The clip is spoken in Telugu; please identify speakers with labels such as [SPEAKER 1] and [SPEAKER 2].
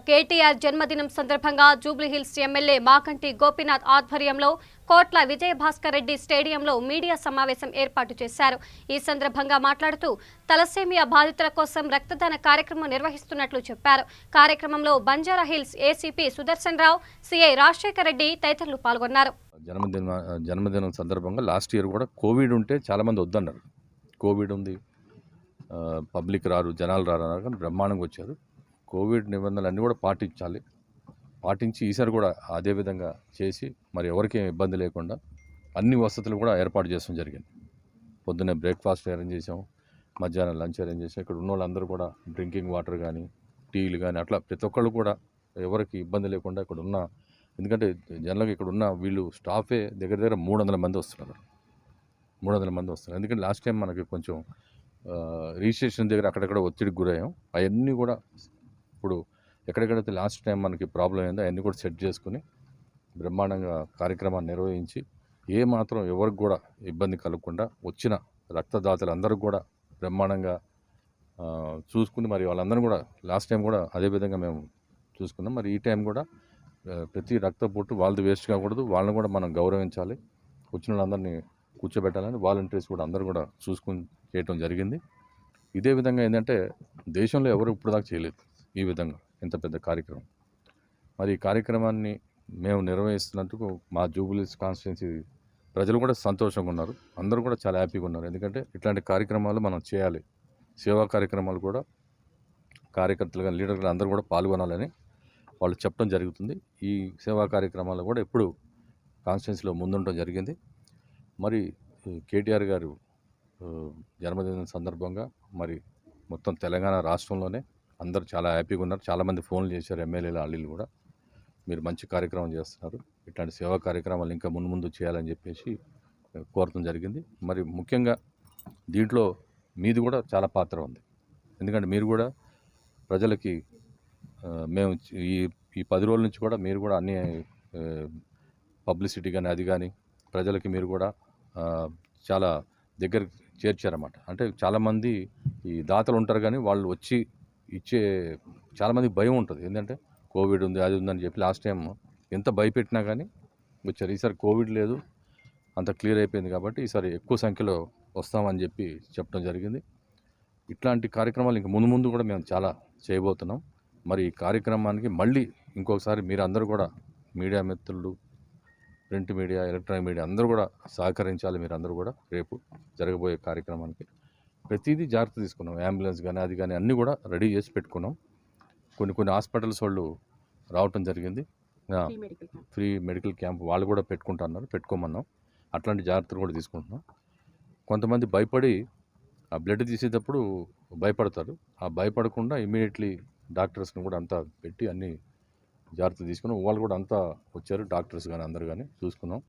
[SPEAKER 1] కేటీఆర్ జన్మదినం సందర్భంగా జూబ్లీహిల్స్ ఎమ్మెల్యే మాకంటి గోపీనాథ్ ఆధ్వర్యంలో కోట్ల విజయభాస్కర్ రెడ్డి స్టేడియంలో మీడియా సమావేశం ఏర్పాటు చేశారు. ఈ సందర్భంగా మాట్లాడుతూ తలసేమియా బాధితుల కోసం రక్తదాన కార్యక్రమం నిర్వహిస్తున్నట్లు చెప్పారు. కార్యక్రమంలో బంజారాహిల్స్ ఏసీపీ సుదర్శన్ రావు, సిఐ రాజశేఖర్ రెడ్డి తదితరులు పాల్గొన్నారు.
[SPEAKER 2] జన్మదినం సందర్భంగా లాస్ట్ ఇయర్ కూడా కోవిడ్ ఉంటే చాలామంది వద్దన్నారు. కోవిడ్ ఉంది, పబ్లిక్ రారు, జనాలు రారు అన్నారు, కానీ బ్రహ్మాండంగా వచ్చారు. కోవిడ్ నిబంధనలు అన్నీ కూడా పాటించి ఈసారి కూడా అదే విధంగా చేసి మరి ఎవరికి ఇబ్బంది లేకుండా అన్ని వసతులు కూడా ఏర్పాటు చేయడం జరిగింది. పొద్దున్నే బ్రేక్ఫాస్ట్ అరేంజ్ చేసాం, మధ్యాహ్నం లంచ్ అరేంజ్ చేసాం. ఇక్కడ ఉన్న వాళ్ళందరూ కూడా డ్రింకింగ్ వాటర్ కానీ టీలు కానీ అట్లా ప్రతి ఒక్కళ్ళు కూడా ఎవరికి ఇబ్బంది లేకుండా ఇక్కడ ఉన్న, ఎందుకంటే జనరల్గా ఇక్కడ ఉన్న వీళ్ళు స్టాఫే దగ్గర 300 మంది వస్తున్నారు. 300 మంది వస్తున్నారు. ఎందుకంటే లాస్ట్ టైం మనకి కొంచెం రిజిస్ట్రేషన్ దగ్గర అక్కడక్కడ ఒత్తిడికి గురయ్యాం. అవన్నీ కూడా ఇప్పుడు ఎక్కడెక్కడైతే లాస్ట్ టైం మనకి ప్రాబ్లం అయిందో అవన్నీ కూడా సెట్ చేసుకుని బ్రహ్మాండంగా కార్యక్రమాన్ని నిర్వహించి ఏ మాత్రం ఎవరికి కూడా ఇబ్బంది కలగకుండా వచ్చిన రక్తదాతలందరికీ కూడా బ్రహ్మాండంగా చూసుకుని మరి వాళ్ళందరూ కూడా లాస్ట్ టైం కూడా అదేవిధంగా మేము చూసుకున్నాం. మరి ఈ టైం కూడా ప్రతి రక్త పొట్టు వాళ్ళది వేస్ట్ కాకూడదు, వాళ్ళని కూడా మనం గౌరవించాలి. వచ్చిన వాళ్ళందరినీ కూర్చోబెట్టాలని వాలంటీర్స్ కూడా అందరూ కూడా చూసుకుని చేయటం జరిగింది. ఇదే విధంగా ఏంటంటే దేశంలో ఎవరు ఇప్పుడు దాకా చేయలేదు ఈ విధంగా ఇంత పెద్ద కార్యక్రమం. మరి ఈ కార్యక్రమాన్ని మేము నిర్వహిస్తున్నందుకు మా జూబ్లీహిల్స్ కాన్స్టిట్యున్సీ ప్రజలు కూడా సంతోషంగా ఉన్నారు. అందరూ కూడా చాలా హ్యాపీగా ఉన్నారు. ఎందుకంటే ఇట్లాంటి కార్యక్రమాలు మనం చేయాలి. సేవా కార్యక్రమాలు కూడా కార్యకర్తలు కానీ లీడర్లు అందరూ కూడా పాల్గొనాలని వాళ్ళు చెప్పడం జరుగుతుంది. ఈ సేవా కార్యక్రమాలు కూడా ఎప్పుడు కాన్స్టిట్యున్సీలో ముందుండటం జరిగింది. మరి కేటీఆర్ గారు జన్మదినం సందర్భంగా మరి మొత్తం తెలంగాణ రాష్ట్రంలోనే అందరూ చాలా హ్యాపీగా ఉన్నారు. చాలామంది ఫోన్లు చేశారు, ఎమ్మెల్యేలు వాళ్ళు కూడా మీరు మంచి కార్యక్రమం చేస్తున్నారు, ఇట్లాంటి సేవా కార్యక్రమాలు ఇంకా ముందు చేయాలని చెప్పేసి కోరటం జరిగింది. మరి ముఖ్యంగా దీంట్లో మీది కూడా చాలా పాత్ర ఉంది. ఎందుకంటే మీరు కూడా ప్రజలకి మేము ఈ 10 రోజుల నుంచి కూడా మీరు కూడా అన్ని పబ్లిసిటీ కానీ అది కానీ ప్రజలకి మీరు కూడా చాలా దగ్గర చేర్చారన్నమాట. అంటే చాలామంది ఈ దాతలు ఉంటారు కానీ వాళ్ళు వచ్చి ఇచ్చే చాలామంది భయం ఉంటుంది. ఏంటంటే కోవిడ్ ఉంది అది ఉందని చెప్పి లాస్ట్ టైం ఎంత భయపెట్టినా కానీ వచ్చారు. ఈసారి కోవిడ్ లేదు, అంత క్లియర్ అయిపోయింది కాబట్టి ఈసారి ఎక్కువ సంఖ్యలో వస్తామని చెప్పి చెప్పడం జరిగింది. ఇట్లాంటి కార్యక్రమాలు ఇంక ముందు కూడా మేము చాలా చేయబోతున్నాం. మరి ఈ కార్యక్రమానికి మళ్ళీ ఇంకొకసారి మీరు అందరూ కూడా మీడియా మిత్రులు, ప్రింట్ మీడియా, ఎలక్ట్రానిక్ మీడియా అందరూ కూడా సహకరించాలి. మీరు అందరూ కూడా రేపు జరగబోయే కార్యక్రమానికి ప్రతిదీ జాగ్రత్త తీసుకున్నాం. అంబులెన్స్ కానీ అది కానీ అన్నీ కూడా రెడీ చేసి పెట్టుకున్నాం. కొన్ని హాస్పిటల్స్ వాళ్ళు రావటం జరిగింది, ఫ్రీ మెడికల్ క్యాంప్ వాళ్ళు కూడా పెట్టుకోమన్నాం. అట్లాంటి జాగ్రత్తలు కూడా తీసుకుంటున్నాం. కొంతమంది భయపడి ఆ బ్లడ్ తీసేటప్పుడు భయపడతారు. ఆ భయపడకుండా ఇమీడియట్లీ డాక్టర్స్ని కూడా అంతా పెట్టి అన్ని జాగ్రత్తలు తీసుకున్నాం. వాళ్ళు కూడా అంతా వచ్చారు, డాక్టర్స్ కానీ అందరు కానీ చూసుకున్నాం.